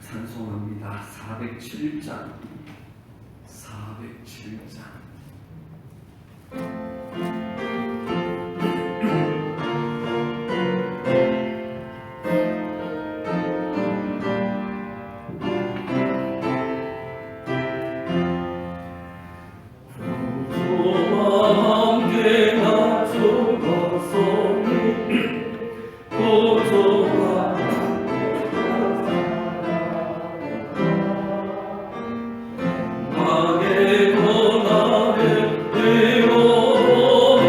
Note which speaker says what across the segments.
Speaker 1: 찬송합니다. 407장 407장
Speaker 2: 나게 더 나를 되어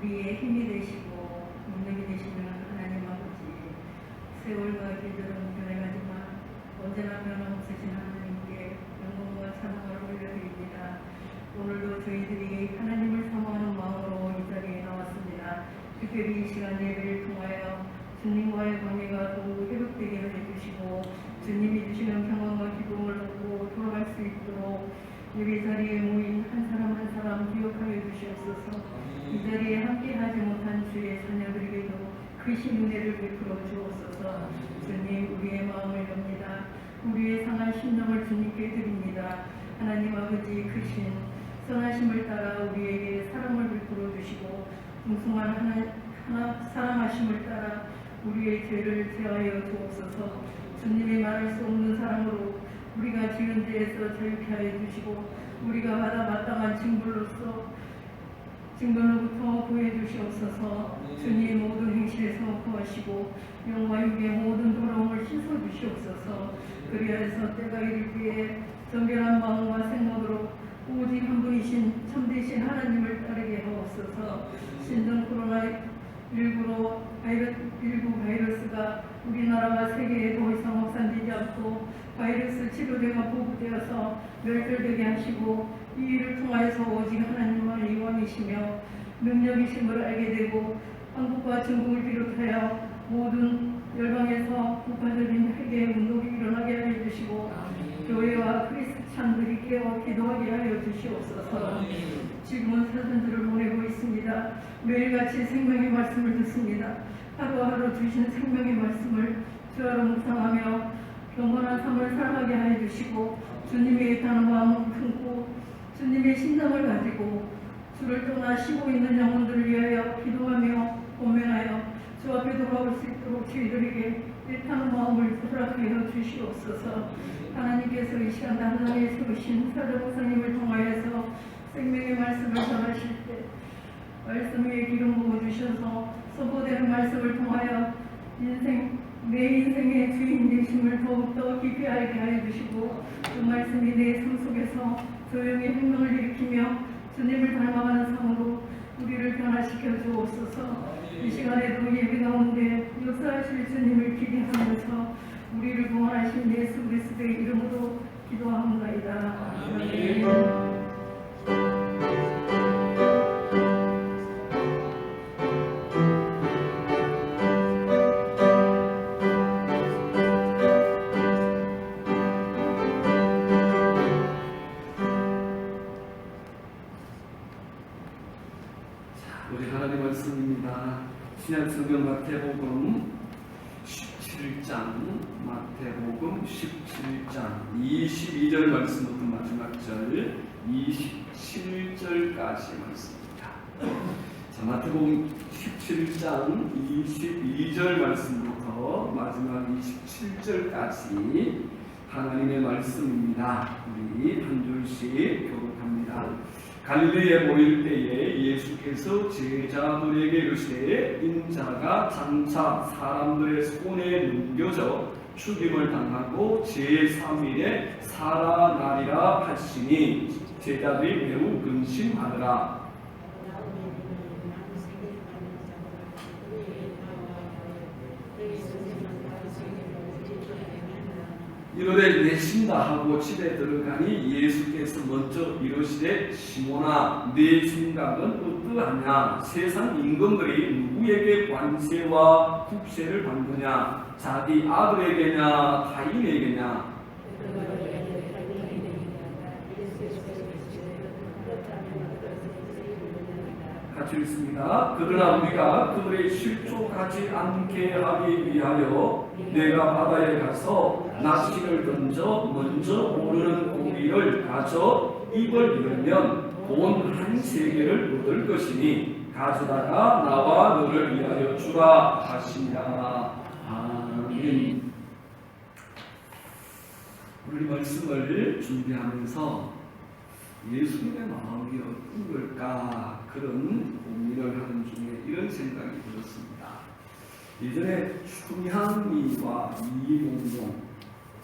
Speaker 2: 우리의 힘이 되시고 능력이 되시는 하나님 아버지, 세월과 길들은 변해가지만 언제나 변함없으신 하나님께 영광과 찬송을 올려드립니다. 오늘도 저희들이 하나님을 사모하는 마음으로 이 자리에 나왔습니다. 특별히 이 시간 예배를 통하여 주님과의 관계가 더욱 회복되게 해주시고 주님이 주시는 평안과 기쁨을 얻고 돌아갈 수 있도록 예배 자리에 모인 한 사람 한 사람 기억하여 주시옵소서. 이 자리에 함께하지 못한 주의 자녀들에게도 크신 은혜를 베풀어 주옵소서. 주님, 우리의 마음을 엽니다. 우리의 상한 심령을 주님께 드립니다. 하나님 아버지 크신 선하심을 따라 우리에게 사랑을 베풀어 주시고 풍성한 사랑하심을 따라 우리의 죄를 제하여 주옵소서. 주님의 말할 수 없는 사랑으로 우리가 지은 죄에서 자유케 하여 주시고 우리가 받아 마땅한 징벌로부터 구해 주시옵소서. 주님 모든 행실에서 구하시고 영과 육의 모든 더러움을 씻어 주시옵소서. 그리하여서 때가 이를 때에 정결한 마음과 생각으로 오직 한 분이신 참되신 하나님을 따르게 하옵소서. 신종 코로나19 바이러스가 우리나라와 세계에 더 이상 확산되지 않고 바이러스 치료제가 보급되어서 멸절되게 하시고 이 일을 통하여서 오직 하나님만이 왕이시며 능력이심을 알게 되고 한국과 중국을 비롯하여 모든 열방에서 국가적인 회개 운동이 일어나게 하여 주시고 교회와 크리스찬들이 깨어 기도하게 하여 주시옵소서. 지금은 사전들을 보내고 있습니다. 매일같이 생명의 말씀을 듣습니다. 하루하루 주신 생명의 말씀을 주하로 묵상하며 경건한 삶을 살아가게 하여 주시고 주님의 애타는 마음을 품고 주님의 심정을 가지고 주를 떠나 쉬고 있는 영혼들을 위하여 기도하며 고면하여 주 앞에 돌아올 수 있도록 저희들에게 애타는 마음을 허락하여 주시옵소서. 하나님께서 이 시간 당장에 세우신 사도 목사님을 통하여서 생명의 말씀을 전하실 때 말씀 위에 기름 부어주셔서 선포되는 말씀을 통하여 내 인생의 주인 되심을 더욱더 깊이 알게 하여 주시고 그 말씀이 내 삶 속에서 조용히 행동을 일으키며 주님을 닮아가는 삶으로 우리를 변화시켜 주옵소서. 이 시간에도 예배 가운데 역사하실 주님을 기대하면서 우리를 구원하신 예수 그리스도의 이름으로 기도합니다. 아멘.
Speaker 1: 우리 하나님 말씀입니다. 신약성경 마태복음 17장, 마태복음 17장 22절 말씀부터 마지막 절 27절까지 말씀입니다. 자, 마태복음 17장 22절 말씀부터 마지막 27절까지 하나님의 말씀입니다. 우리 한 줄씩 교독합니다. 갈릴리에 모일 때에 예수께서 제자들에게 이르시되 인자가 장차 사람들의 손에 넘겨져 죽임을 당하고 제3일에 살아나리라 하시니 제자들이 매우 근심하더라. 이르되 내신다 하고 집에 들어가니 예수께서 먼저 이르시되 시몬아 네 생각은 어떠하냐? 세상 임금들이 누구에게 관세와 국세를 받느냐? 자기 아들에게냐 타인에게냐? 같이 읽습니다. 그러나 우리가 그들의 실족하지 않게 하기 위하여 내가 바다에 가서 낚시를 던져 먼저 오르는 고기를 가져 입을 열면 돈 한 세계를 얻을 것이니 가져다가 나와 너를 위하여 주라 하시니라. 아멘. 우리 말씀을 준비하면서 예수님의 마음이 어떤 걸까 그런 고민을 하는 중에 이런 생각이 들었습니다. 예전에 춘향이와 이몽룡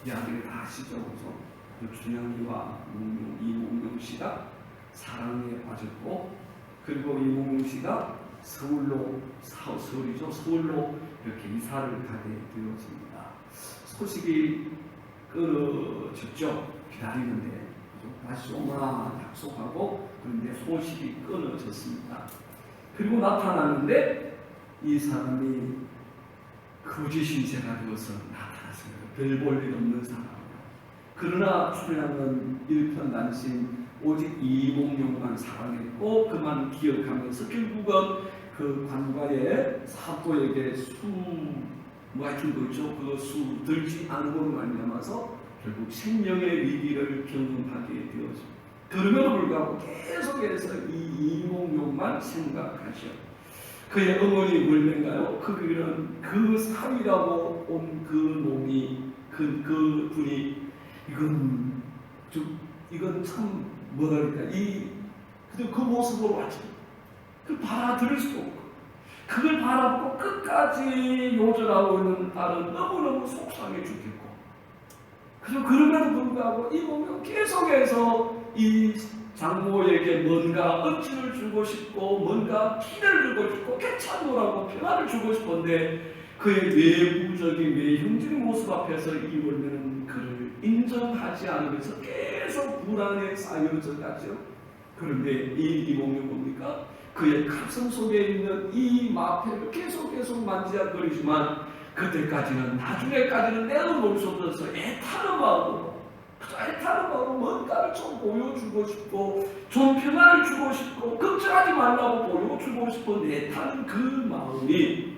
Speaker 1: 이야기를 다 아시죠? 그 춘향이와 이몽룡 씨가 사랑에 빠졌고 그리고 이몽룡 씨가 서울로 이렇게 이사를 가게 되어집니다. 소식이 끊어졌죠. 기다리는데 다시 오마 약속하고, 그런데 소식이 끊어졌습니다. 그리고 나타났는데 이 사람이 거짓 신세가 되어서 나타났습니다. 별 볼 일 없는 사람. 그러나 춘향은 일편단심 오직 이몽룡만 사랑했고 그만 기억하면서 결국은 그 관과의 사또에게 뭐 같은 거 있죠. 수 들지 않음으로 말미암아서 결국 생명의 위기를 경험하게 되었습니다. 그럼에도 불구하고 계속해서 이 이몽룡만 생각하셔. 그의 어머니 물맨가요? 그는 그 사위라고 온 그 놈이 그 분이 이건 참 뭐랄까 그 모습으로 왔죠. 그걸 받아들일 수도 없고 그걸 바라보고 끝까지 요절하고 있는 딸은 너무너무 속상해 죽겠고, 그리고 그럼에도 불구하고 이 보면 계속해서 이 장모에게 뭔가 억지를 주고 싶고 뭔가 피를 주고 싶고 괜찮노라고 평안을 주고 싶은데 그의 외부적인 외형적인 모습 앞에서 이 월매는 그를 인정하지 않으면서 계속 불안에 쌓여져 가죠. 그런데 이 이몽룡 뭡니까? 그의 가슴 속에 있는 이 마패를 계속 만지작거리지만 그때까지는 나중에까지는 내어놓을 수 없어서 애타는 마음으로 뭔가를 좀 보여주고 싶고 좀 평안을 주고 싶고 걱정하지 말라고 보여주고 싶은 애타는 그 마음이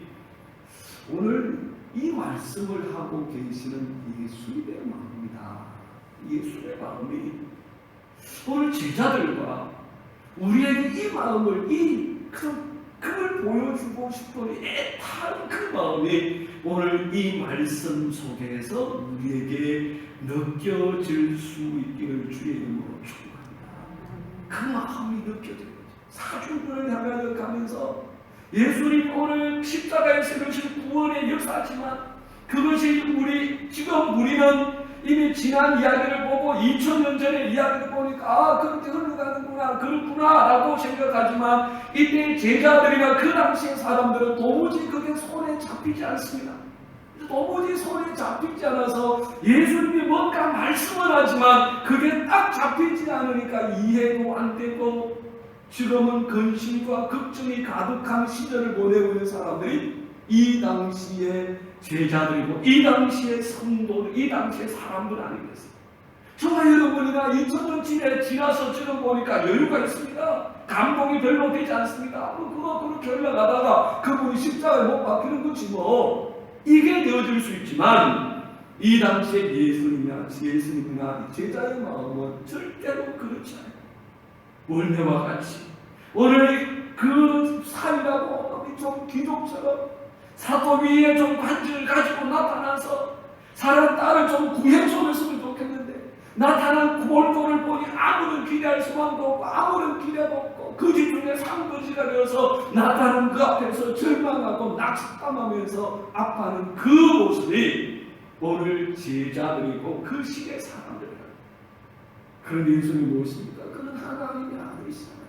Speaker 1: 오늘 이 말씀을 하고 계시는 예수님의 마음이다. 예수의 마음이 오늘 제자들과 우리에게 이 마음을 그걸 보여주고 싶은 애타는 그 마음이 오늘 이 말씀 속에서 우리에게 느껴질 수 있기를 주의 이름으로 축복합니다. 그 마음이 느껴질 거죠. 사중분을 향하여 가면서 예수님 오늘 십자가에서 이루신 구원의 역사지만 그것이 우리는 이미 지난 이야기를 보고 2000년 전의 이야기를 보니까 그렇게 흘러가는구나 그렇구나 라고 생각하지만 이때 제자들이나 그 당시의 사람들은 도무지 그게 손에 잡히지 않습니다. 도무지 손에 잡히지 않아서 예수님이 뭔가 말씀을 하지만 그게 딱 잡히지 않으니까 이해도 안 되고 지금은 근심과 걱정이 가득한 시절을 보내고 있는 사람들이 이 당시의 제자들이고 이 당시의 성도들, 이 당시의 사람들 아니겠어요? 저와 여러분이나 2000년 지나서 지금 보니까 여유가 있습니다. 감동이 별로 되지 않습니다. 그거 그렇게 흘러가다가 그분이 십자가에 못 박히는 거지 뭐. 이게 되어질 수 있지만 이 당시에 예수님이나 제자의 마음은 절대로 그렇지 않아요. 월매와 같이 오늘 그 사위라고 좀 귀족처럼 사도 위에 좀 관절을 가지고 나타나서 사람 딸을 좀 구해줬으면 좋겠는데 나타난 몰골을 보니 아무런 기대할 수만도 없고 아무런 기대도 없고 거지 중에 상거지가 되어서 나타난 그 앞에서 절망하고 낙담하면서 아파하는 그 모습이 오늘 제자들이고 그 시대 사람들이다. 그런 예수님이 무엇입니까? 그는 하나님의 아들이시잖아요.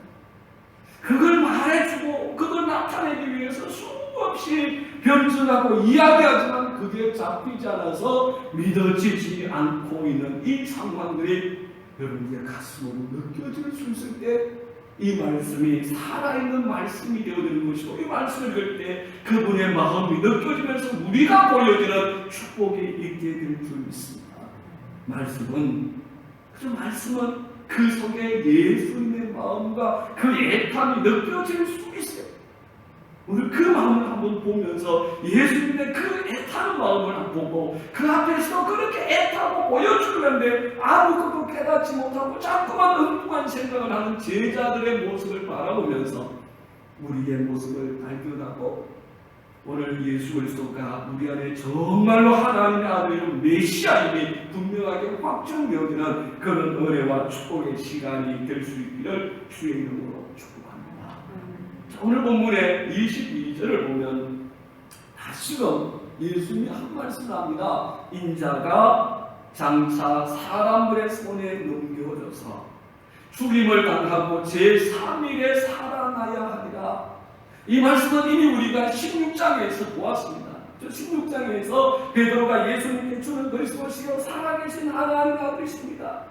Speaker 1: 그걸 말해주고 그걸 나타내기 위해서 수없이 변증하고 이야기하지만 그게 잡히지 않아서 믿어지지 않고 있는 이 상황들이 여러분의 가슴으로 느껴질 수 있을 때 이 말씀이 살아있는 말씀이 되어지는 것이고 이 말씀을 들을 때 그분의 마음이 느껴지면서 우리가 보여지는 축복이 있게 될 줄 믿습니다. 말씀은 그 속에 예수님의 마음과 그 애탐이 느껴질 수 있어요. 우리 그 마음을 한번 보면서 예수님의 그 애타는 마음을 한번 보고 그 앞에서 그렇게 애타고 보여주는데 아무것도 깨닫지 못하고 자꾸만 엉뚱한 생각을 하는 제자들의 모습을 바라보면서 우리의 모습을 발견하고 오늘 예수 그리스도가 우리 안에 정말로 하나님의 아들이요 메시아임이 분명하게 확정되어지는 그런 은혜와 축복의 시간이 될 수 있기를 주의 이름으로 축복합니다. 오늘 본문의 22절을 보면 다시금 예수님이 한 말씀을 합니다. 인자가 장차 사람들의 손에 넘겨져서 죽임을 당하고 제3일에 살아나야 하리라. 이 말씀은 이미 우리가 16장에서 보았습니다. 16장에서 베드로가 예수님께 주는 그리스도시요 살아계신 하나님의 아들이십니다.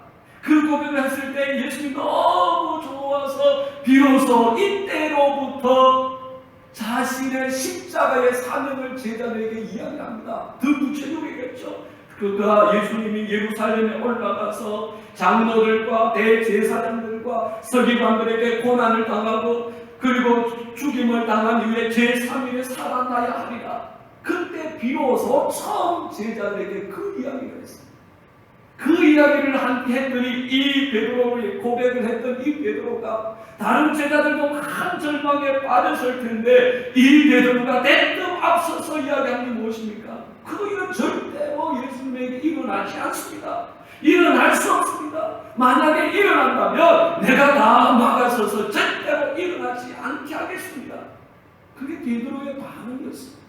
Speaker 1: 그 고백을 했을 때 예수님이 너무 좋아서 비로소 이때로부터 자신의 십자가의 사명을 제자들에게 이야기합니다. 더 구체적이겠죠. 그가 예수님이 예루살렘에 올라가서 장로들과 대제사장들과 서기관들에게 고난을 당하고 그리고 죽임을 당한 이후에 제3일에 살아나야 하리라. 그때 비로소 처음 제자들에게 그 이야기를 했습니다. 그 이야기를 했더니 이 베드로의 고백을 했던 이 베드로가 다른 제자들도 한 절망에 빠졌을 텐데 이 베드로가 대뜸 앞서서 이야기한 게 무엇입니까? 그 일은 절대로 예수님에게 일어나지 않습니다. 일어날 수 없습니다. 만약에 일어난다면 내가 다 막아서서 절대로 일어나지 않게 하겠습니다. 그게 베드로의 반응이었습니다.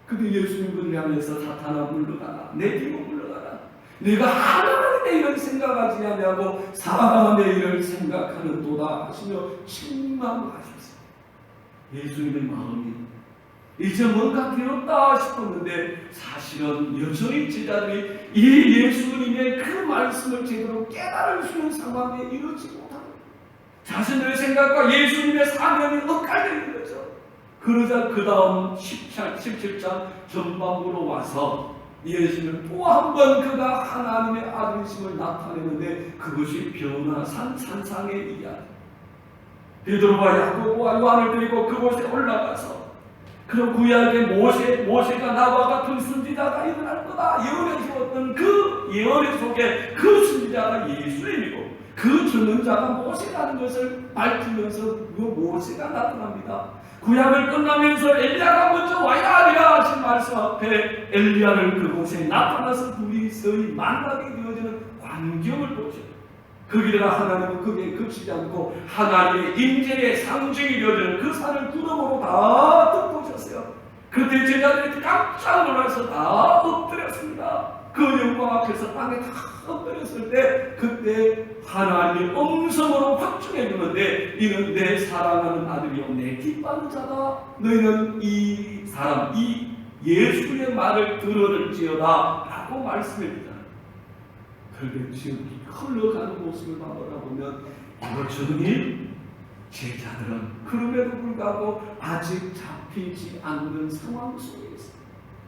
Speaker 1: 근데 예수님을 향해서 사탄아 물러가라. 내 뒤로 물러가라. 내가 하나님의 일을 생각하지 않냐고 사람의 일을 생각하는도다 하시며 책망하셨습니다. 예수님의 마음이 이제 뭔가 되었다 싶었는데 사실은 여전히 제자들이 이 예수님의 그 말씀을 제대로 깨달을 수 있는 상황에 이르지 못합니다. 자신들의 생각과 예수님의 사명이 엇갈리는 거죠. 그러자 그 다음 17장 전반부로 와서 예수님은 또 한 번 그가 하나님의 아들이심을 나타내는데 그것이 변화산 산상의 이야기. 베드로와 야고보와 요한을 데리고 그곳에 올라가서 그런 구약의 모세가 나와 같은 선지자가 일어날 거다 예언해 주었던 그 예언의 속에 그 선지자가 예수님이고 그 전능자가 모세라는 것을 밝히면서 그 모세가 나타납니다. 구약을 끝나면서 엘리야가 먼저 와야 하리라 하신 말씀 앞에 엘리야를 그곳에 나타나서 둘이서의 만나게 되어지는 광경을 보죠. 거기다가 하나님은 거기에 그치지 않고 하나님의 임재의 상징이 되어지는 그 산을 구름으로 다 덮으셨어요. 그때 제자들이 깜짝 놀라서 다 엎드렸습니다. 그 영광 앞에서 땅에 다 엎드렸을 때 그때 하나님의 음성으로 확증해 주는데 이는 내 사랑하는 아들이요 내 기뻐하는 자다. 너희는 이 사람 이 예수의 말을 들을지어다 라고 말씀해 주잖아요. 그런데 지금 흘러가는 모습을 바라보면 여전히 제자들은 그럼에도 불구하고 아직 잡히지 않는 상황 속에 있어요.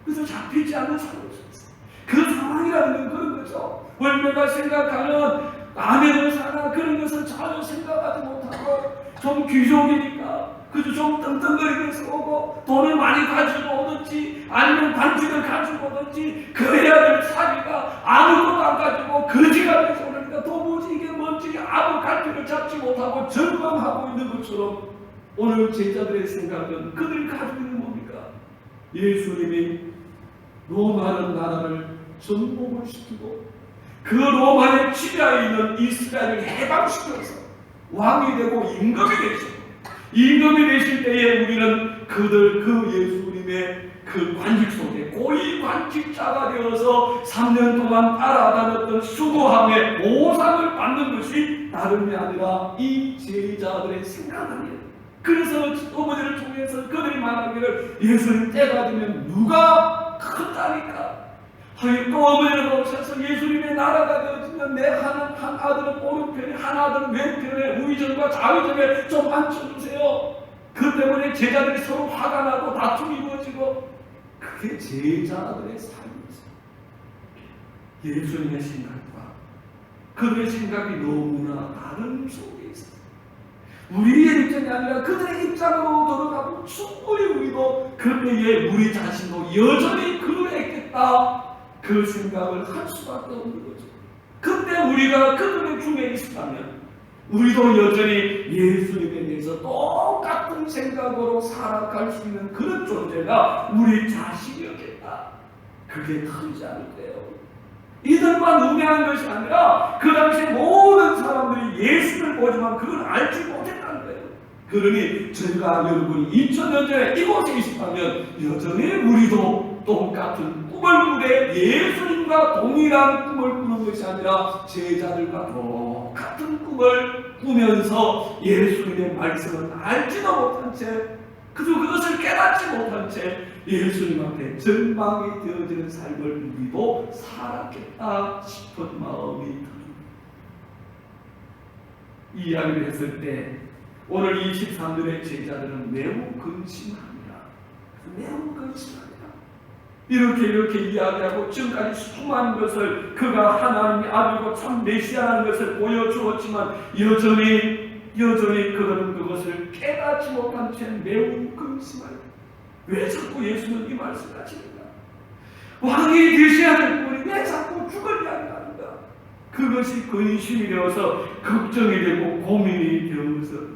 Speaker 1: 그래서 잡히지 않는 상황 속에 있어요. 그 상황이라는 건 그런 거죠. 월매가 생각하는 아내를 사나 그런 것을 전혀 생각하지 못하고 좀 귀족이니까 그저 좀 떵떵거리면서 오고 돈을 많이 가지고 오든지 아니면 반지를 가지고 오든지 그래야 될 사기가 아무것도 안 가지고 거지가 돼서 오니까 도무지 이게 뭔지 아무 갈피를 잡지 못하고 절망하고 있는 것처럼 오늘 제자들의 생각은 그들이 가지고 있는 뭡니까? 예수님이 로마는 나라를 정복을 시키고 그 로마의 지배하에 있는 이스라엘을 해방시켜서 왕이 되고 임금이 되시고 임금이 되실 때에 우리는 그들 그 예수님의 그 관직 속에 고위 관직자가 되어서 3년 동안 따라다녔던 수고함의 보상을 받는 것이 다름이 아니라 이 제자들의 생각 아니에요. 그래서 어머니를 통해서 그들이 말하기를 예수님 때가 되면 누가 큰다니까. 또 어머니를 오셔서 예수님의 나라가 되어지면 내 한 아들은 오른편에 한 아들은 왼편에 우의전과 좌의전에 좀 앉혀주세요. 그 때문에 제자들이 서로 화가 나고 다툼이 이루어지고 그게 제자들의 삶이었어요. 예수님의 생각과 그들의 생각이 너무나 다른 속에 있어요. 우리의 입장이 아니라 그들의 입장으로 돌아가고 충분히 우리도 그때에 우리 자신도 여전히 그랬겠다 그 생각을 할 수밖에 없는 거죠. 그때 우리가 그들의 중에 있었다면 우리도 여전히 예수님에 대해서 똑같은 생각으로 살아갈 수 있는 그런 존재가 우리 자신이었겠다. 그게 크지 않을 거예요. 이들만 우매한 것이 아니라 그 당시 모든 사람들이 예수를 보지만 그걸 알지 못했다는 거예요. 그러니 저희가 여러분이 2000년 전에 이곳에 있었다면 여전히 우리도 똑같은 꿈을 꾸되 예수님과 동일한 꿈을 꾸는 것이 아니라 제자들과 똑같은 꿈을 꾸면서 예수님의 말씀을 알지도 못한 채 그저 그것을 깨닫지 못한 채 예수님 앞에 절망이 되어지는 삶을 우리도 살았겠다 싶은 마음이 듭니다. 이 이야기를 했을 때 오늘 23년의 제자들은 매우 근심합니다. 매우 근심합니다. 이렇게 이야기하고 지금까지 수많은 것을 그가 하나님의 아들이고 참 메시아라는 것을 보여주었지만 여전히 그들은 그것을 깨닫지 못한 채 매우 근심합니다. 왜 자꾸 예수는 이 말씀을 하십니까? 왕이 되셔야 될 분이 왜 자꾸 죽을 이야기하는가? 그것이 근심이 되어서 걱정이 되고 고민이 되어서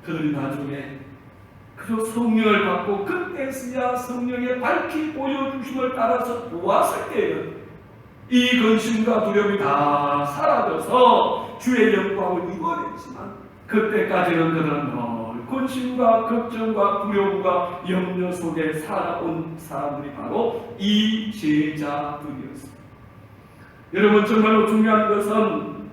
Speaker 1: 그들이 나중에 그저 성령을 받고 그때서야 성령의 밝히 보여주심을 따라서 보았을 때에는 이 근심과 두려움이 다 사라져서 주의 영광을 입어냈지만 그때까지는 그들은 늘 근심과 걱정과 두려움과 염려 속에 살아온 사람들이 바로 이 제자들이었습니다. 여러분, 정말로 중요한 것은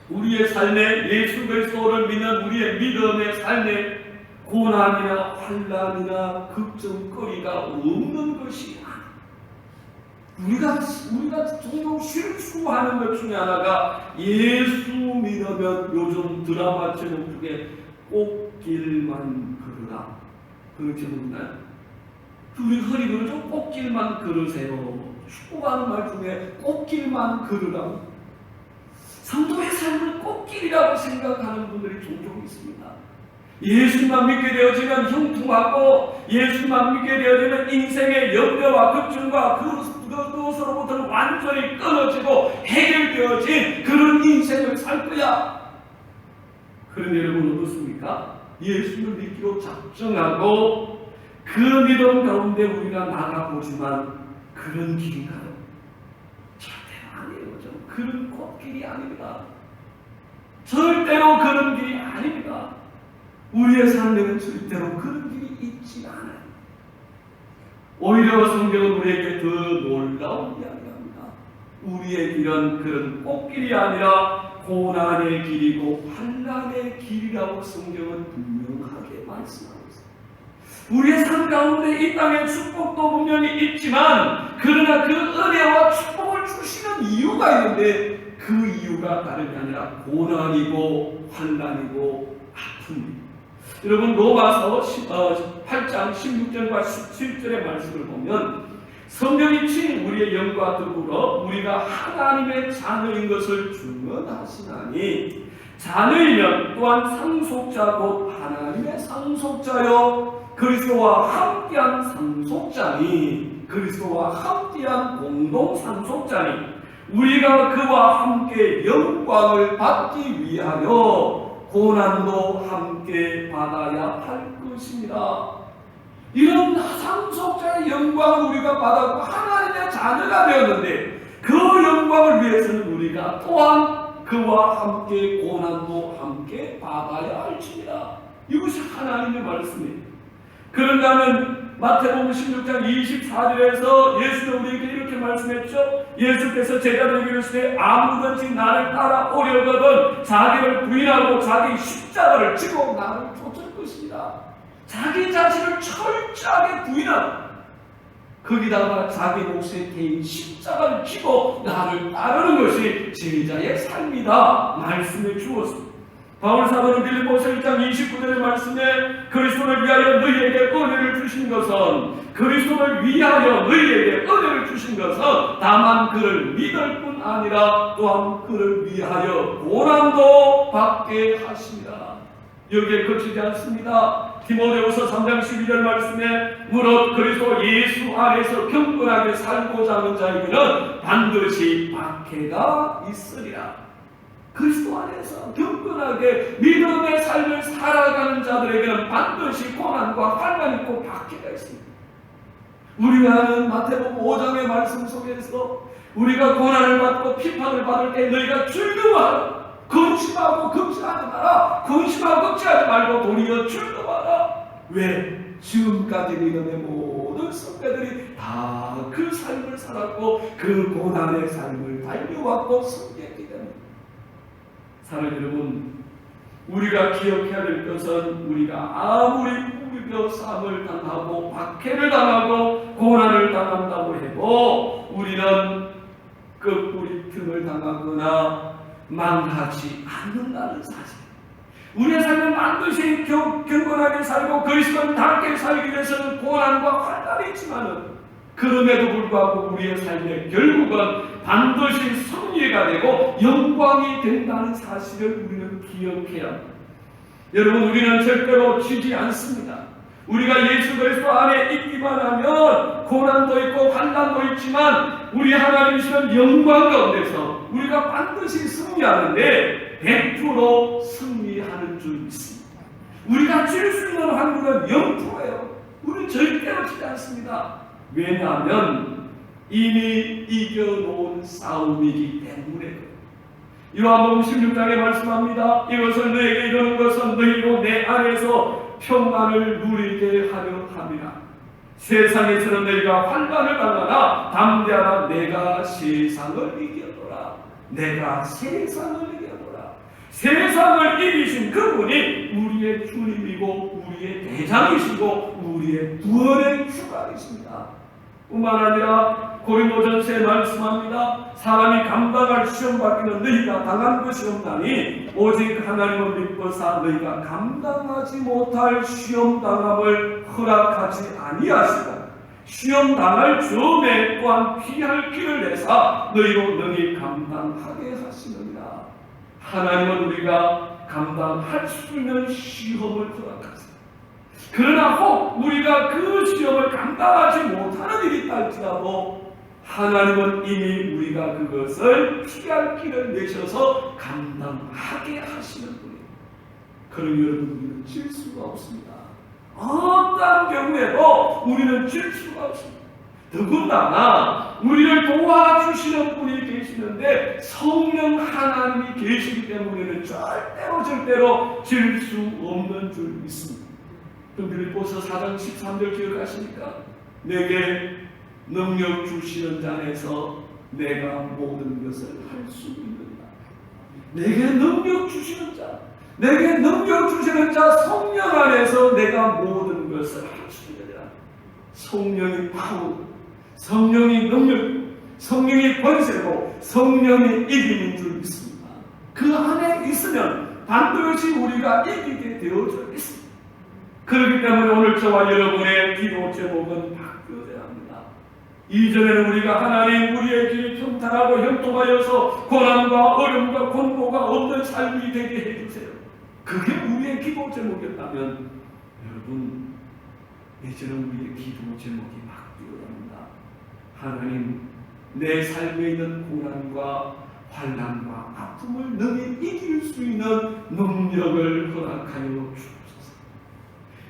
Speaker 1: 우리의 삶에 예수 그리스도를 믿는 우리의 믿음의 삶에 고난이나 환난이나 걱정거리가 없는 것이 아니에요. 우리가 종종 실수하는 것 중에 하나가 예수 믿으면 요즘 드라마 제목 중에 꽃길만 걸으라 그 제목인가요? 우리 흔히 그러죠. 꽃길만 걸으세요. 축복하는 말 중에 꽃길만 걸으라. 성도의 삶을 꽃길이라고 생각하는 분들이 종종 있습니다. 예수만 믿게 되어지면 형통하고 예수만 믿게 되어지면 인생의 염려와 걱정과 그것으로부터는 완전히 끊어지고 해결되어진 그런 인생을 살 거야. 그런데 여러분 어떻습니까? 예수를 믿기로 작정하고 그 믿음 가운데 우리가 나가보지만 그런 길인가요? 절대로 아니에요. 그런 꽃길이 아닙니다. 절대로 그런 길이 아닙니다. 우리의 삶에는 절대로 그런 길이 있지 않아요. 오히려 성경은 우리에게 더 놀라운 이야기합니다. 우리의 길은 그런 꽃길이 아니라 고난의 길이고 환난의 길이라고 성경은 분명하게 말씀하고 있습니다. 우리의 삶 가운데 이 땅의 축복도 분명히 있지만 그러나 그 은혜와 축복을 주시는 이유가 있는데 그 이유가 다름이 아니라 고난이고 환난이고 아픔입니다. 여러분 로마서 8장 16절과 17절의 말씀을 보면 성령이 친 우리의 영과 더불어 우리가 하나님의 자녀인 것을 증언하시나니 자녀이면 또한 상속자 곧 하나님의 상속자요 그리스도와 함께한 상속자니 그리스도와 함께한 공동 상속자니 우리가 그와 함께 영광을 받기 위하여 고난도 함께 받아야 할 것입니다. 이런 상속자의 영광을 우리가 받았고 하나님의 자녀가 되었는데 그 영광을 위해서는 우리가 또한 그와 함께 고난도 함께 받아야 할지니라. 이것이 하나님의 말씀입니다. 그런가는 마태복음 16장 24절에서 예수는 우리에게 이렇게 말씀했죠. 예수께서 제자들에게 이르시되 아무든지 나를 따라오려거든 자기를 부인하고 자기 십자가를 지고 나를 쫓을 것이니라. 자기 자신을 철저하게 부인하고 거기다가 자기 몫의 개인 십자가를 지고 나를 따르는 것이 제자의 삶이다 말씀해 주었습니다. 바울 사도는 빌립보서 1장 29절의 말씀에 그리스도를 위하여 너희에게 은혜를 주신 것은 그리스도를 위하여 너희에게 은혜를 주신 것은 다만 그를 믿을 뿐 아니라 또한 그를 위하여 고난도 받게 하십니다. 여기에 그치지 않습니다. 디모데후서 3장 12절 말씀에 무릇 그리스도 예수 안에서 경건하게 살고자 하는 자에게는 반드시 박해가 있으리라. 그리스도 안에서 경건하게 믿음의 삶을 살아가는 자들에게는 반드시 고난과 환난이 꼭 박해가 있습니다. 우리가 마태복음 5장의 말씀 속에서 우리가 고난을 받고 비판을 받을 때 너희가 즐거워하라. 근심하고 걱정하지 마라. 근심하고 걱정하지 말고 도리어 즐거워하라. 왜? 지금까지 믿음의 모든 선배들이 다 그 삶을 살았고 그 고난의 삶을 달려왔고 섬겼기 때문에 사랑하는 여러분, 우리가 기억해야 될 것은 우리가 아무리 뼈싸움을 당하고 박해를 당하고 고난을 당한다고 해도 우리는 그 뿌리 틈을 당하거나 망하지 않는다는 사실. 우리의 삶은 반드시 경건하게 살고 그리스도인답게 살기 위해서는 고난과 환난이 있지만은 그럼에도 불구하고 우리의 삶의 결국은 반드시 승리가 되고 영광이 된다는 사실을 우리는 기억해야 합니다. 여러분, 우리는 절대로 지지 않습니다. 우리가 예수 그리스도 안에 있기만 하면 고난도 있고 환난도 있지만 우리 하나님이시는 영광 가운데서 우리가 반드시 승리하는데 100% 승리하는 줄 믿습니다. 우리가 질 수 있는 확률은 0%예요. 우리는 절대로 지지 않습니다. 왜냐하면 이미 이겨놓은 싸움이기 때문에. 요한복음 16장에 말씀합니다. 이것을 너에게 이르는 것은 너희로 내 안에서 평안을 누리게 하려 함이라. 세상에서는 너희가 환난을 당하나 담대하라. 내가 세상을 이겼노라. 내가 세상을 이겼노라. 세상을 이기신 그분이 우리의 주님이고 우리의 대장이시고 우리의 구원의 주관이십니다. 뿐만 아니라 고린도전서에 말씀합니다. 사람이 감당할 시험 받기는 너희가 당한 것이 없나니 오직 하나님을 믿고사 너희가 감당하지 못할 시험 당함을 허락하지 아니하시다. 시험 당할 즈음에 또한 피할 길을 내사 너희로 능히 감당하게 하시느니라. 하나님은 우리가 감당할 수 있는 시험을 허락하십니다. 그러나 혹 우리가 그 시험을 감당하지 못하는 일이 있다 할지라도 하나님은 이미 우리가 그것을 피할 길을 내셔서 감당하게 하시는 분이에요. 그러니 여러분, 우리는 질 수가 없습니다. 어떠한 경우에도 우리는 질 수가 없습니다. 더군다나 우리를 도와주시는 분이 계시는데 성령 하나님이 계시기 때문에는 절대로 질 수 없는 줄 믿습니다. 빌립보서 4장 13절 기억하십니까? 내게 능력 주시는 자 안에서 내가 모든 것을 할 수 있느니라. 내게 능력 주시는 자, 내게 능력 주시는 자 성령 안에서 내가 모든 것을 할 수 있느니라. 성령이 파워, 성령이 능력, 성령이 권세고 성령이 이기는 줄 믿습니다. 그 안에 있으면 반드시 우리가 이기게 되어져 있습니다. 그렇기 때문에 오늘 저와 여러분의 기도 제목은 바뀌어야 합니다. 이전에는 우리가 하나님 우리의 길이 평탄하고 형통하여서 고난과 어려움과 곤고가 없는 삶이 되게 해주세요. 그게 우리의 기도 제목이었다면 여러분, 이제는 우리의 기도 제목이 바뀌어야 합니다. 하나님, 내 삶에 있는 고난과 환난과 아픔을 능히 이길 수 있는 능력을 허락하여 주옵소서.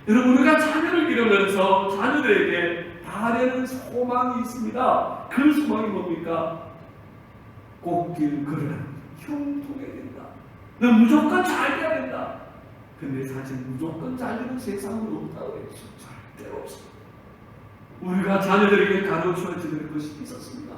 Speaker 1: 여러분, 우리가 자녀를 기르면서 자녀들에게 바라는 소망이 있습니다. 그 소망이 뭡니까? 꽃길 걸으라. 형통해야 된다. 너 무조건 잘 돼야 된다. 근데 사실 무조건 잘 되는 세상은 없다고 했죠. 절대로 없습니다. 우리가 자녀들에게 가르쳐야 될 것이 있었습니다.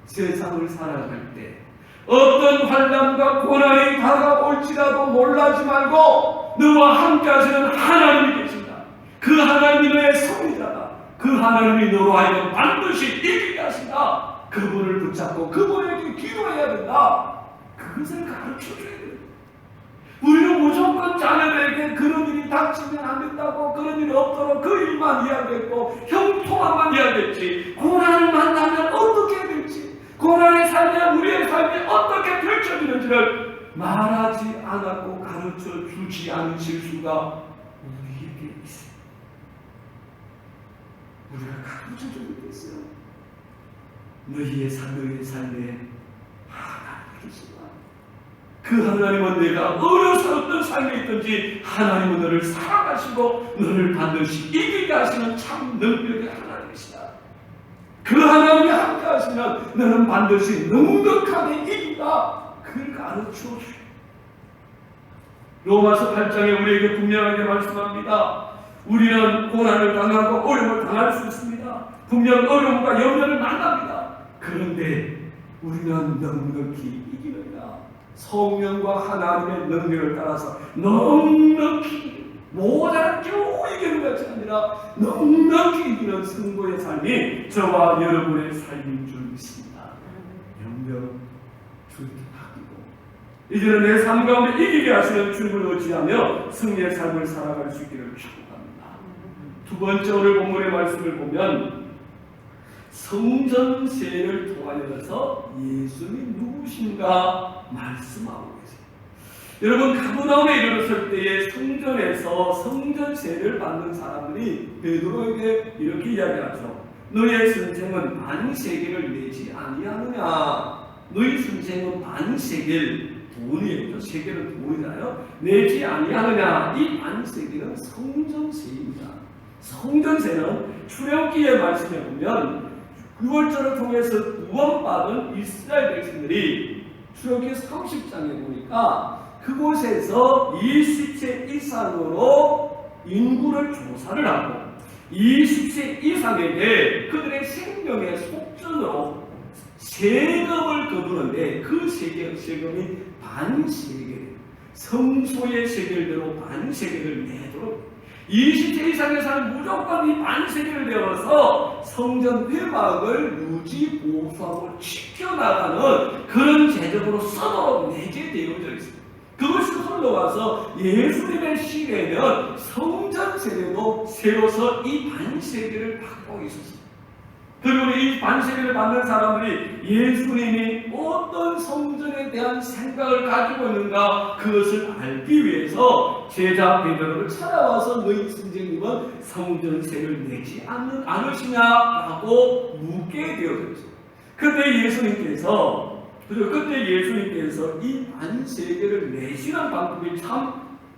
Speaker 1: 세상을 살아갈 때 어떤 환난과 고난이 다가올지라도 놀라지 말고 너와 함께 하시는 하나님이 계신다. 그 하나님이 너의 성리자다. 그 하나님이 너로 하여금 반드시 이기게 하신다. 그분을 붙잡고 그분에게 기도해야 된다. 그것을 가르쳐줘야 됩니다. 우리는 무조건 자녀들에게 그런 일이 닥치면 안 된다고, 그런 일이 없도록 그 일만 이야기했고 형통함만 이야기했지, 고난을 만나면 어떻게 해야 될지, 고난의 삶에 우리의 삶이 어떻게 펼쳐지는지를 말하지 않았고 가르쳐 주지 않으실 수가 우리에게 있어요. 우리가 가르쳐줘야 되겠어요. 너희의 삶에 하나님이 계시다. 그 하나님은 내가 어려서 어떤 삶에 있든지 하나님은 너를 사랑하시고 너를 반드시 이기게 하시는 참 능력의 하나님이시다. 그 하나님이 함께 하시면 너는 반드시 넉넉하게 이긴다. 그걸 가르쳐 주세요. 로마서 8장에 우리에게 분명하게 말씀합니다. 우리는 고난을 당하고 어려움을 당할 수 있습니다. 분명 어려움과 염려를 만납니다. 그런데 우리는 넉넉히 이기느니라. 성령과 하나님의 능력을 따라서 넉넉히. 모자란 겨우 이기는 것이 아니라 넉넉히 이기는 승부의 삶이 저와 여러분의 삶인 줄 믿습니다. 영영 주님께 맡기고 이제는 내 삶 가운데 이기게 하시는 주님을 의지하며 승리의 삶을 살아갈 수 있기를 축복합니다. 두 번째 오늘 본문의 말씀을 보면 성전세를 통하여서 예수님이 누구신가 말씀하고 계세요. 여러분, 가버나움에 이르렀을 때에 성전에서 성전세를 받는 사람들이 베드로에게 이렇게 이야기하죠. 너의 선생은 반세겔을 내지 아니하느냐. 너희 선생은 반세겔, 돈이에요. 세겔은 돈이잖아요. 내지 아니하느냐. 이 반세겔은 성전세입니다. 성전세는 출애굽기의 말씀에 보면 6월절을 통해서 구원받은 이스라엘 백성들이 출애굽기 30장에 보니까 그곳에서 20세 이상으로 인구를 조사를 하고 20세 이상에게 그들의 생명의 속전으로 세금을 거두는데 그 세금이 반세겔, 성소의 세겔대로 반세겔을 내도록 20세 이상의 사람은 무조건 이 반세겔을 내어서 성전 회막을 유지 보수하고 지켜나가는 그런 제적으로 쓰도록 내게 되어져 있습니다. 그것이 흘러와서 예수님의 시대에는 성전 세례도 세워서 이 반세겔을 받고 있었습니다. 그리고 이 반세겔을 받는 사람들이 예수님이 어떤 성전에 대한 생각을 가지고 있는가 그것을 알기 위해서 제자 베드로를 찾아와서 너희 선생님은 성전세를 내지 않으시냐라고 묻게 되어졌습니다. 그때 예수님께서 이 반세겔을 내시는 방법이 참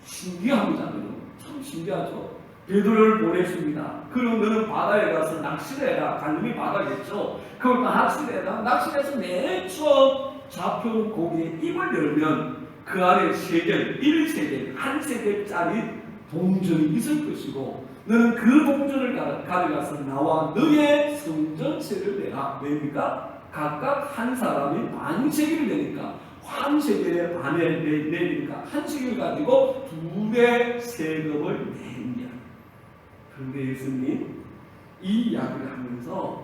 Speaker 1: 신기합니다. 참 신기하죠. 베드로를 보냈습니다. 그럼 너는 바다에 가서 낚시를 해라. 당연히 바다겠죠. 그걸 낚시를 해라. 낚시해서 맨 처음 잡혀온 고기에 입을 열면 그 안에 세겔, 1세겔, 1세겔짜리 동전이 있을 것이고 너는 그 동전을 가져가서 나와 너의 성전세를 내라. 왜입니까? 각각 한 사람이 반세겔을 내니까 한 세겔에 반에 내니까 한 세겔 가지고 두 배 세금을 냅니다. 그런데 예수님 이 이야기를 하면서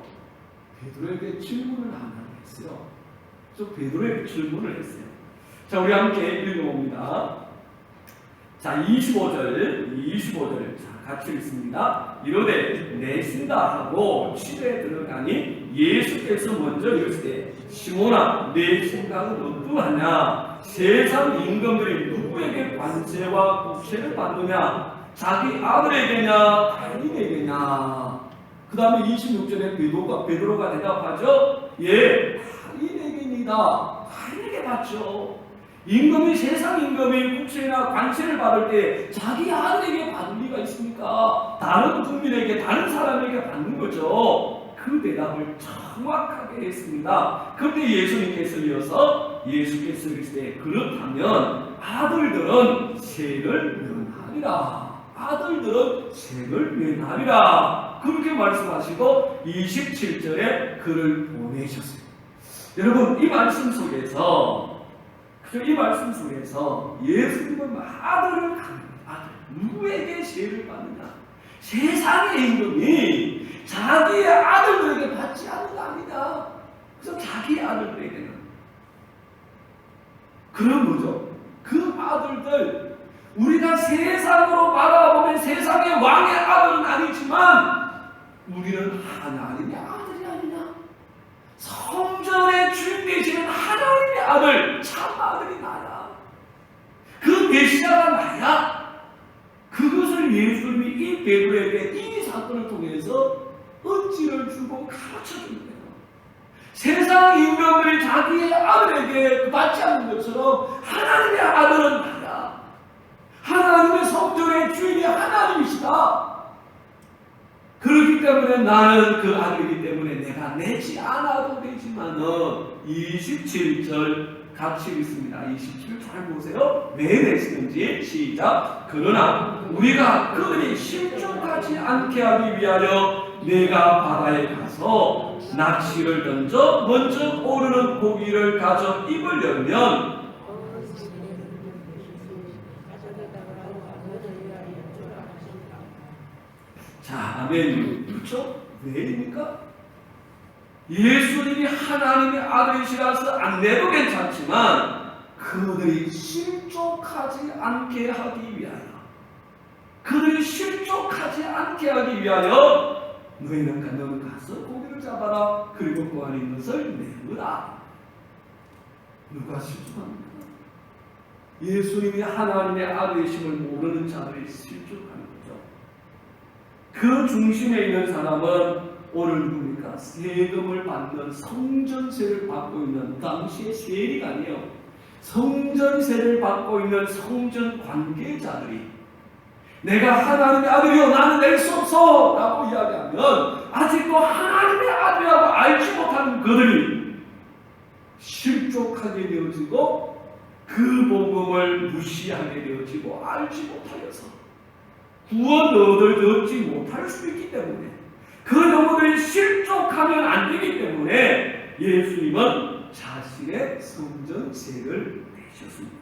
Speaker 1: 베드로에게 질문을 하나 했어요. 그래서 베드로에게 질문을 했어요. 자, 우리 함께 읽어봅니다. 자, 25절 자, 같이 읽습니다. 이르되 내신다 하고 집에 들어가니 예수께서 먼저 이르시되 시몬아 내 생각은 어떠하냐. 세상 임금들이 누구에게 관세와 국세를 받느냐. 자기 아들에게냐 타인에게냐. 그 다음에 26절에 베드로가 대답하죠. 예, 타인에게니다. 타인에게 받죠. 임금이 세상 임금이 국세나 관세를 받을 때 자기 아들에게 받을 리가 있습니까? 다른 국민에게 다른 사람에게 받는 거죠. 그 대답을 정확하게 했습니다. 그런데 예수님께서 이어서 예수께서 이르시되 그렇다면 아들들은 세를 면하리라. 아들들은 세를 면하리라. 그렇게 말씀하시고 27절에 그를 보내셨어요. 여러분 이 말씀 속에서 예수님은 아들을 아들 누구에게 세를 받느냐? 세상의 임금이 자기의 아들들에게 받지 않는 거 아니다. 그래서 자기의 아들들에게는 그런 거죠. 그 아들들 우리가 세상으로 바라보면 세상의 왕의 아들은 아니지만 우리는 하나님의 아들이 아니냐. 성전의 주인 되시는 하나님의 아들, 참 아들이 나야. 그 메시아가 나야. 그것을 예수님이 이 베드로에게 이 사건을 통해서 언지를 주고 가르쳐준 거예요. 세상 임금들이 자기의 아들에게 받지 않는 것처럼 하나님의 아들은 나야. 하나님의 성전의 주인이 하나님이시다. 그렇기 때문에 나는 그 아들이기 때문에 내가 내지 않아도 되지만은 27절 같이 읽습니다. 27절 잘 보세요. 왜 내시는지 시작. 그러나 우리가 그들이 실족하지 않게 하기 위하여 내가 바다에 가서 낚시를 던져 먼저 오르는 고기를 가져 입을 열면 아멘. 그렇죠? 왜입니까? 예수님이 하나님의 아들이시라서 안 내도 괜찮지만 그들이 실족하지 않게 하기 위하여, 그들이 실족하지 않게 하기 위하여 너는 가서 고기를 잡아라. 그리고 그 안에 있는 것을 내으라. 누가 실족합니까? 예수님이 하나님의 아들이심을 모르는 자들이 실족하는 거죠. 그 중심에 있는 사람은 오늘 누굽니까? 세금을 받는 성전세를 받고 있는, 당시의 세리가 아니에요. 성전세를 받고 있는 성전 관계자들이 내가 하나님의 아들이요 나는 낼 수 없어 라고 이야기하면 아직도 하나님의 아들이라고 알지 못하는 그들이 실족하게 되어지고 그 복음을 무시하게 되어지고 알지 못하여서 구원을 얻지 못할 수 있기 때문에, 그 영혼들이 실족하면 안 되기 때문에 예수님은 자신의 성전세를 내셨습니다.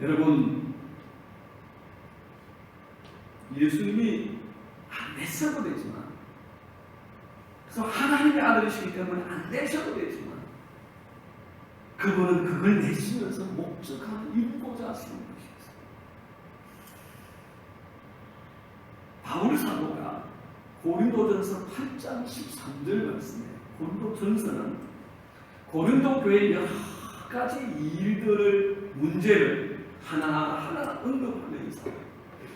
Speaker 1: 여러분, 예수님이 안 내셔도 되지만, 그래서 하나님의 아들이시기 때문에 안 내셔도 되지만 그분은 그걸 내시면서 목적하는 이루고자 하시는 것이었어요. 바울 사도가 고린도전서 8장 13절 말씀에, 고린도전서는 고린도 교회의 여러 가지 일들을, 문제를 하나하나 언급하면서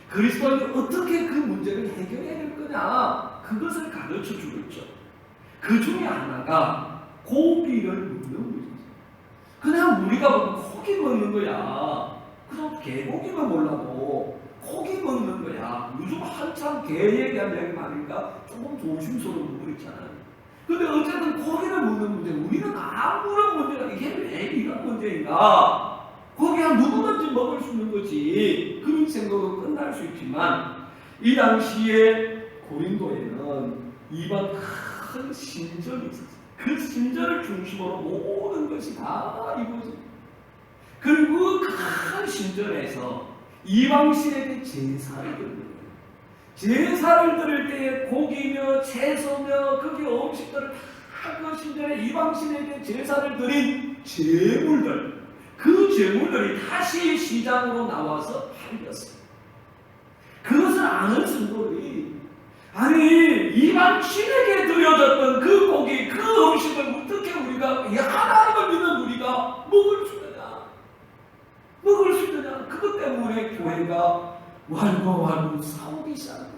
Speaker 1: 그리스도인이 어떻게 그 문제를 해결해야 될 거냐, 그것을 가르쳐 주고 있죠. 그 중에 하나가 고기를 먹는 거죠. 그냥 우리가 보면 고기 먹는 거야. 그래서 개고기만 몰라도 고기 먹는 거야. 요즘 한참 개에 대한 이야기 많으니까 조금 조심스러운 부분 있잖아요. 근데 어쨌든 고기를 먹는 문제, 우리는 아무런 문제가, 이게 왜 이런 문제인가? 고기야 누구든지 먹을 수 있는 거지. 그런 생각으로 끝날 수 있지만 이 당시에 고린도에는 이방 큰 신전이 있었어요. 그 신전을 중심으로 모든 것이 다 이루어집니다. 그리고 그 큰 신전에서 이방신에게 제사를 드리는 거예요. 제사를 드릴 때에 고기며 채소며 거기 음식들을 다 그 신전에 이방신에게 제사를 드린 제물들, 그 제물들이 다시 시장으로 나와서 팔렸어요. 그것을 아는 성도들이, 아니 이방신에게 드려졌던 그 고기, 그 음식을 어떻게 우리가, 하나님을 믿는 우리가 먹을 수 있느냐, 먹을 수 있느냐. 그것 때문에 교회가 완고완고 싸우기 시작해요.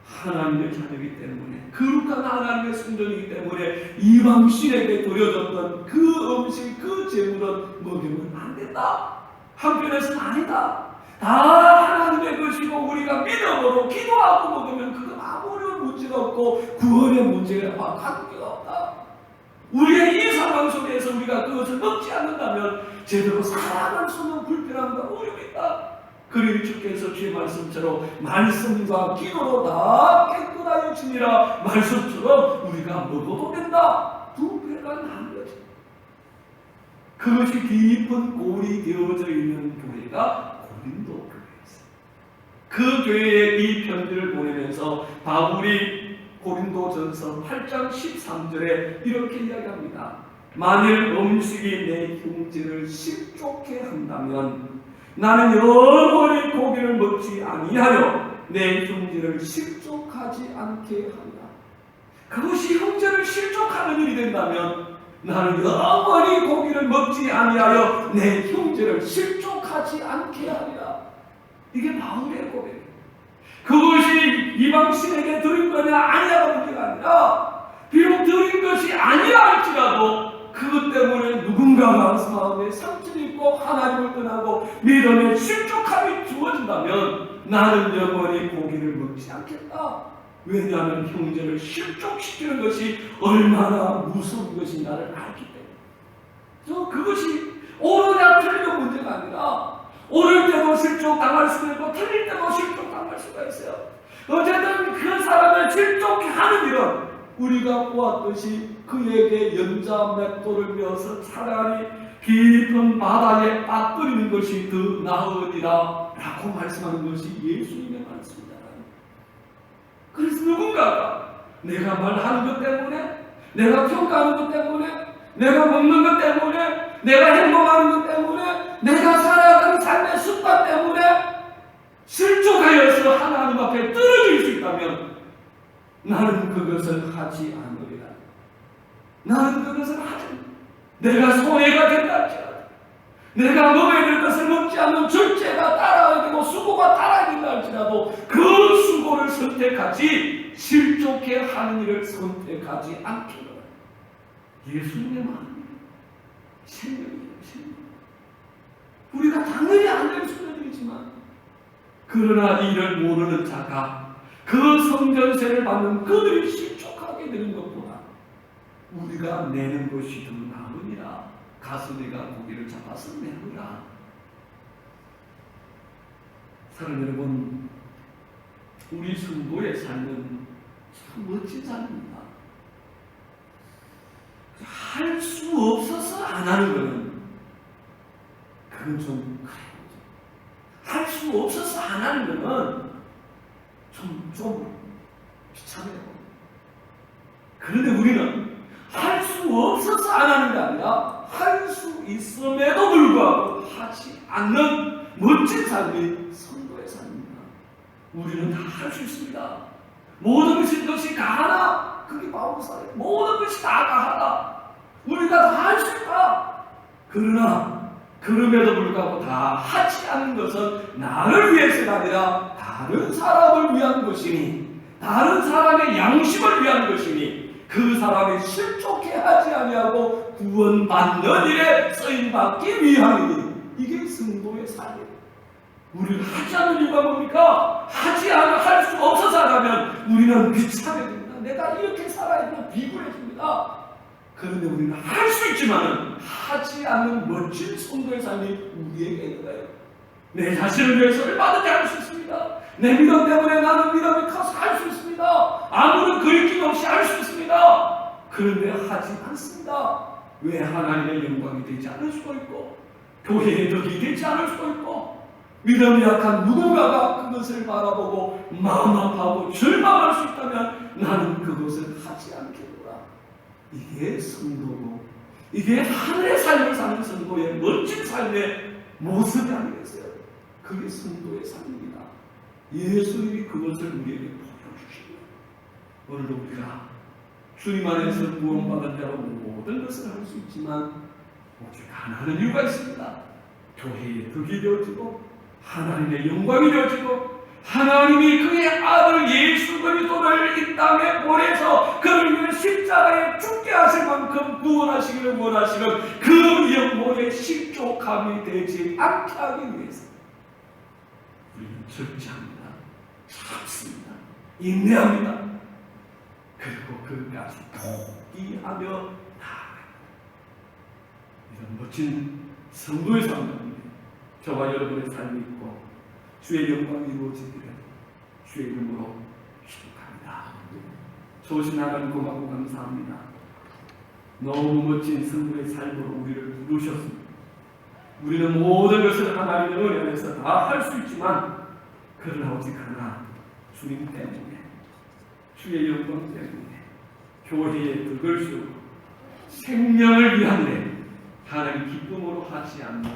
Speaker 1: 하나님의 자녀이기 때문에, 거룩한 하나님의 성전이기 때문에 이방신에게 드려졌던 그 음식, 그 제물은 먹으면 안 된다. 한편에서는 아니다. 다 하나님의 것이고 우리가 믿음으로 기도하고 먹으면 그건 아무런 문제가 없고 구원의 문제와 관계가 없다. 우리의 이 상황 속에서 우리가 그것을 먹지 않는다면 제대로 살아갈 수 없는 불편함과 어려움이 있다. 그러니 주께서 주의 말씀처럼 말씀과 기도로 다 깨끗하여 주니라 말씀처럼 우리가 먹어도 된다. 두 배가 나은 거지. 그것이 깊은 골이 되어져 있는 교회가 고린도 교회였어요. 그 교회에 이 편지를 보내면서 바울이 고린도전서 8장 13절에 이렇게 이야기합니다. 만일 음식이 내 형제를 실족해 한다면 나는 영원히 고기를 먹지 아니하여 내 형제를 실족하지 않게 하리라. 그것이 형제를 실족하는 일이 된다면 나는 영원히 고기를 먹지 아니하여 내 형제를 실족하지 않게 하리라. 이게 바울의 고백이에요. 그것이 이방신에게 드린 거냐 아니냐가 문제가 아니라, 비록 드린 것이 아니라 할지라도 그것 때문에 누군가가 마음에 상처를 입고 하나님을 떠나고 믿음의 실족함이 주어진다면 나는 영원히 고기를 먹지 않겠다. 왜냐하면 형제를 실족시키는 것이 얼마나 무서운 것인가를 알기 때문에. 그것이 옳으냐 틀리냐 문제가 아니라, 옳을 때도 실족당할 수도 있고 틀릴 때도 실족당할 수가 있어요. 어쨌든 그 사람을 실족하는 일은 우리가 보았듯이 그에게 연자 맷돌을 메어서 차라리 깊은 바다에 빠뜨리는 것이 더 나으리라 라고 말씀하는 것이 예수님의 말씀입니다. 그래서 누군가가 내가 말하는 것 때문에, 내가 평가하는 것 때문에, 내가 먹는 것 때문에, 내가 행동하는 것 때문에, 내가 살아가는 삶의 습관 때문에 실족하여서 하나님 앞에 떨어질 수 있다면 나는 그것을 하지 않으리라. 나는 그것을 하지 않으리라. 내가 손해가 된다 할지라도, 내가 먹어야 될 것을 먹지 않는 절제가 따라야 되고 수고가 따라야 된다 할지라도 그 수고를 선택하지 실족해 하는 일을 선택하지 않기로. 예수님의 마음이에요. 생명이에요. 생명. 우리가 당연히 안 될 수는 있지만, 그러나 이를 모르는 자가 그 성전세를 받는 그들이 실족하게 되는 것보다 우리가 내는 것이 더 나으니라. 가수리가 고기를 잡아서 내느라. 사랑하는 여러분, 우리 성도의 삶은 참 멋진 삶입니다. 할 수 없어서 안 하는 것은 그건 좀 그래요. 할 수 없어서 안 하는 것은 좀 비참해요. 그런데 우리는 할 수 없어서 안 하는 게 아니라 할 수 있음에도 불구하고 하지 않는 멋진 삶이 성도의 삶입니다. 우리는 다 할 수 있습니다. 모든 것이 가하나 그게 바울사예요. 모든 것이 다 가하다. 우리가 다 할 수 있다. 그러나 그럼에도 불구하고 다 하지 않는 것은 나를 위해서가 아니라 다른 사람을 위한 것이니, 다른 사람의 양심을 위한 것이니, 그 사람이 실족해 하지 아니하고 구원받는 일에 쓰임받기 위함이니, 이게 성도의 삶이에요. 우리를 하지 않는 이유가 뭡니까? 할 수 없어서 하면 우리는 비참해 됩니다. 내가 이렇게 살아야 되나 비굴해집니다. 그런데 우리는 할 수 있지만 하지 않는 멋진 성도의 삶이 우리에게 있는 거예요. 내 자신을 위해서 얼마든지 할 수 있습니다. 내 믿음 때문에 나는 믿음이 커서 할 수 있습니다. 아무런 그리낌 없이 할 수 있습니다. 그런데 하지 않습니다. 왜? 하나님의 영광이 되지 않을 수도 있고, 교회의 덕이 되지 않을 수도 있고, 믿음이 약한 누군가가 그것을 바라보고 마음 아파하고 절망할 수 있다면 나는 그것을 하지 않겠노라. 이게 성도고, 이게 하늘의 삶을 사는 성도의 멋진 삶의 모습이 아니겠어요? 그게 성도의 삶입니다. 예수님이 그것을 우리에게 보여주십니다. 오늘도 우리가 주님 안에서 구원받은 자로 모든 것을 할 수 있지만 오직 하나는 이유가 있습니다. 교회의 덕이 되어지고 하나님의 영광이 되어지고 하나님이 그의 아들 예수 그리스도를 이 땅에 보내서 그를 위해 십자가에 죽게 하실 만큼 구원하시기를 원하시는 그 영혼의 실족함이 되지 않게 하기 위해서 우리는 절제합니다. 참습니다. 인내합니다. 그리고 그까지 포기하며 나아갑니다. 이런 멋진 성도의 삶입니다. 저와 여러분의 삶이 있고 주의 영광이 이루어지기를 주의 이름으로 축복합니다. 좋으신 하나님 고맙고 감사합니다. 너무 멋진 성도의 삶으로 우리를 부르셨습니다. 우리는 모든 것을 하나님의 은혜 안에서 다 할 수 있지만 그러나 오직 하나 주님 때문에, 주의 영광 때문에 교회의 덕을 세우고 생명을 위한 데 하나님 기쁨으로 하지 않는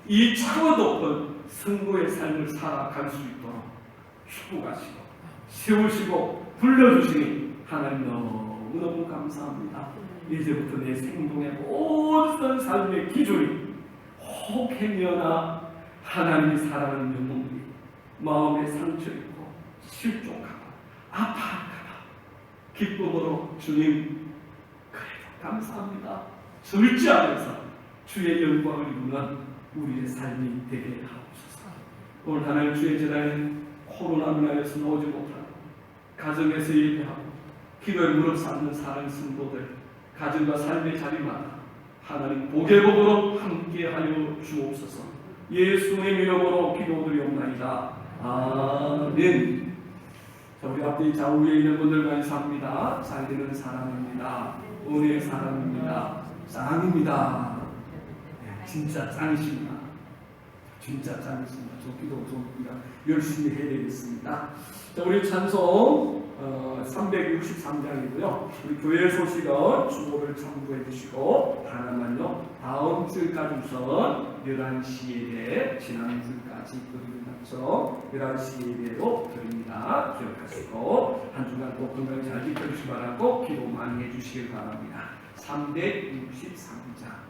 Speaker 1: 이 차고 높은 성도의 삶을 살아갈 수 있도록 축복하시고 세우시고 불러주시니 하나님 너무너무 감사합니다. 이제부터 내 생동의 모든 삶의 기준이 혹행여나 하나님이 사랑하는 영혼들이 마음에 상처 있고 실족하고 아파할까봐 기쁨으로 주님 그래도 감사합니다. 절제하면서 주의 영광을 이루는 우리의 삶이 되게 하옵소서. 오늘 하나님 주의 제단에 코로나로 인하여서 나오지 못하고 가정에서 예배하고 기도에 무릎 쌓는 사랑하는 성도들 가정과 삶의 자리마다 하나님 복의 복으로 함께하여 주옵소서. 예수의 이름으로 기도드리옵나이다. 아멘. 자, 우리 앞에 좌우에 있는 분들과 인사합니다. 잘 되는 사람입니다. 은혜의 사람입니다. 짱입니다. 네, 진짜 짱이십니다. 진짜 짱이십니다. 저 기도 좀 우리가 열심히 해야 되겠습니다. 자, 우리 찬송 363장이고요. 우리 교회 소식은 주보를 참고해 주시고 하나만요. 다음 주까지 우선 11시 예배, 지난주까지 드리는 것처럼 11시 예배로 드립니다. 기억하시고 한 주간 또 건강 잘 지켜주시기 바라고 기도 많이 해주시길 바랍니다. 363장.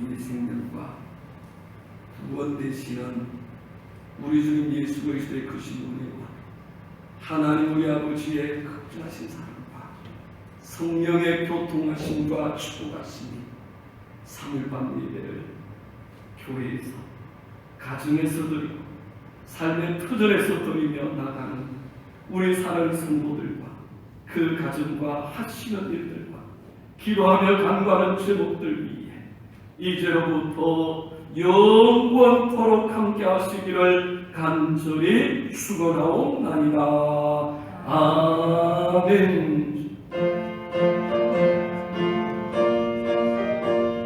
Speaker 1: 우리의 생명과 구원 되시는 우리 주님 예수 그리스도의 크신 은혜와 하나님 우리 아버지의 극진하신 사랑과 성령의 교통하심과 축복하심이 3일밤 예배를 교회에서 가정에서 드리고 삶의 터전에서 드리며 나가는 우리 사랑하는 성도들과 그 가정과 하시는 일들과 기도하며 간구하는 제목들 위해 이제로부터 영원토록 함께 하시기를 간절히 축원하옵나이다. 아멘.